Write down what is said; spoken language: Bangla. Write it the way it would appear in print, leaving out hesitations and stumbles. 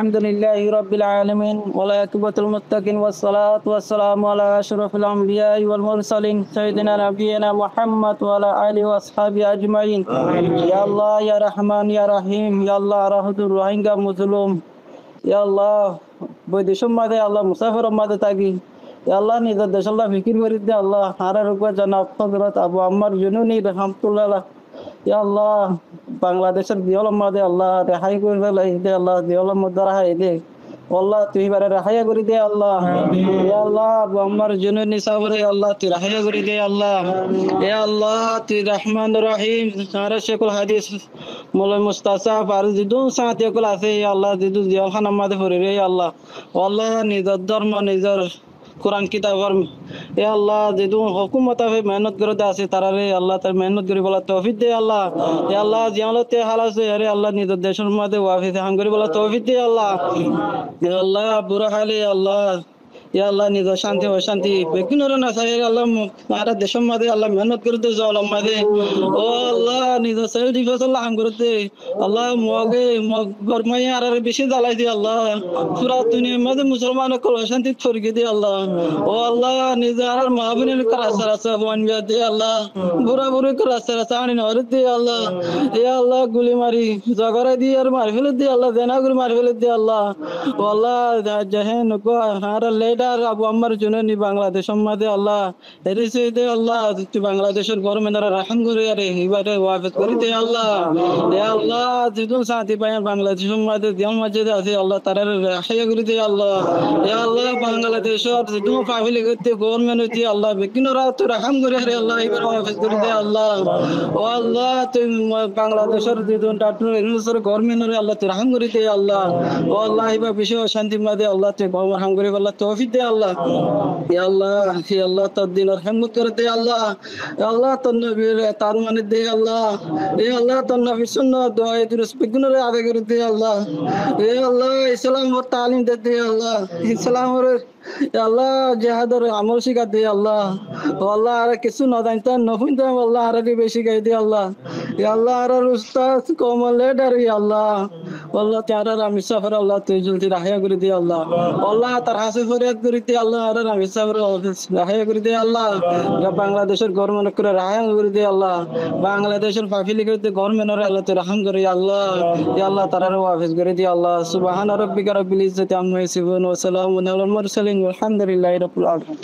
الحمد لله رب العالمين والعاقبة للمتقين والصلاة والسلام على أشرف الأنبياء والمرسلين سيدنا نبينا محمد وعلى آله وأصحابه أجمعين يا الله يا رحمن يا رحيم يا الله رحمة الرحيم مظلوم يا الله বৈদেশিক মাঝে আল্লাহ মুসাফির মাঝে থাকি আল্লাহ নিজের দেশ আল্লাহ ফিকির করে দে আল্লাহ হারার উপর জনাব হযরত আবু আম্মার জুনুনি রাহমাতুল্লাহ ইয়া আল্লাহ বাংলাদেশের দিওয়ালার মাঝে আল্লাহ রেহাই করে দে আল্লাহ দিওয়ালার মধ্যে রাহাই দে আল্লাহ তুই বারে রাহাই করে দে আল্লাহ ইয়া আল্লাহ আবু আম্মার জুনুনি সাবরে আল্লাহ তুই রাহাই করে দে আল্লাহ ইয়া আল্লাহ তুই রহমান রহিম সারা শেখুল হাদিস মৌলানা মুস্তাসা আর জিদু সাথে কল আছে ইয়া আল্লাহ জিদু দিওয়াখানা মাঝে পড়ে রে আল্লাহ আল্লাহ নিজের ধর্ম নিজের কোরআন কিতাবর এ আল্লাহ যেদু হুকুমত হবে মেহনত করে আছে তারারে আল্লাহ তার মেহনত করে বলা তৌফিক দে আল্লাহ এ আল্লাহ জিয়ালতে হালাসে আরে আল্লাহ নিজের দেশের মধ্যে ওয়াফিতে হাম করে বলা তৌফিক দে আল্লাহ এ আল্লাহ বুড়া হালে আল্লাহ ইয়া আল্লাহ নিজ শান্তি ও শান্তি বেকিনর না সাই আল্লাহ মারা দেশের মধ্যে আল্লাহ মেহনত করতে জলম মাঝে ও আল্লাহ নিজ সাইদি ফসল হাম করতে আল্লাহ মগে গরমাই আর বেশি জ্বালাই দি আল্লাহ পুরা দুনিয়ার মধ্যে মুসলমান কল শান্তি ছড়িয়ে দি আল্লাহ ও আল্লাহ নিজ আর মাহবুনের রাস্তা রাস্তা বন দে আল্লাহ বুড়া বুড়ি রাস্তা রাস্তা আনি নর দে আল্লাহ ইয়া আল্লাহ গুলি মারি জগরে দি আর মার ফেলে দি আল্লাহ দেনা গুলি মার ফেলে দি আল্লাহ ও আল্লাহ জাহেন কো আর লেডার আবু আম্মার জুনুনি বাংলাদেশের মধ্যে আল্লাহ এরিসে দে আল্লাহ তুই বাংলাদেশের গভর্নমেন্টের রাহম করে আরে এবারে ওয়াফাত করে দে আল্লাহ এ আল্লাহ জিদুল সাথী ভাই বাংলাদেশের মধ্যে দিয়াল মসজিদে আছে আল্লাহ তারার রাহাই করে দে আল্লাহ এ আল্লাহ বাংলাদেশের জিদু ফাইলে করতে গভর্নমেন্ট হইতে আল্লাহ বেকিনরা তুই রাহম করে আরে আল্লাহ এবারে ওয়াফাত করে দে আল্লাহ ও আল্লাহ তুই বাংলাদেশের জিদু ডাক্তার ইউনুসের গভর্নমেন্টের আল্লাহ তুই রাহম করে দে আল্লাহ ও আল্লাহ এবার বিশ্ব শান্তি মধ্যে আল্লাহ তুই রাহম করে আল্লাহ তৌফিক দে আল্লাহ ইয়া আল্লাহ হে আল্লাহ তোর দিনের হিম্মত করে দে আল্লাহ ইয়া আল্লাহ তোর নবীর তার মানে দে আল্লাহ এ আল্লাহ তোর নবীর সুন্নাত দোয়া দুরুস বিগুনরে আদায় করে দে আল্লাহ এ আল্লাহ ইসলাম ও তালিম দে আল্লাহ ইসলাম ওর আল্লাহ জিহাদের আমল শিখা দে আল্লাহ ও আল্লাহ আর কিছু না জানতে নফুনতে আল্লাহ আর বেশি গাই দে আল্লাহ ইয়া আল্লাহ আর উস্তাদ কমল লেডার ইয়া আল্লাহ আল্লাহ তার আমি সফর আল্লাহ তুই জলদি রাহিয়া করে দে আল্লাহ আল্লাহ তার হাসে ফরিয়াদ করে দে আল্লাহ আর আমি সফর রাহিয়া করে দে আল্লাহ বাংলাদেশের গভর্নমেন্ট করে রাহিয়া করে দে আল্লাহ বাংলাদেশের ফাফিলি করে দে গভর্নমেন্টের আল্লাহ তুই রহম করে আল্লাহ ইয়া আল্লাহ তার ওয়াফিস করে দে আল্লাহ সুবহান রাব্বিকা রাব্বিল ইজ্জাতি আম্মা ইয়াসিফুন ওয়া সালামুন আলাল মুরসালিন ওয়ালহামদুলিল্লাহি রাব্বিল আলামিন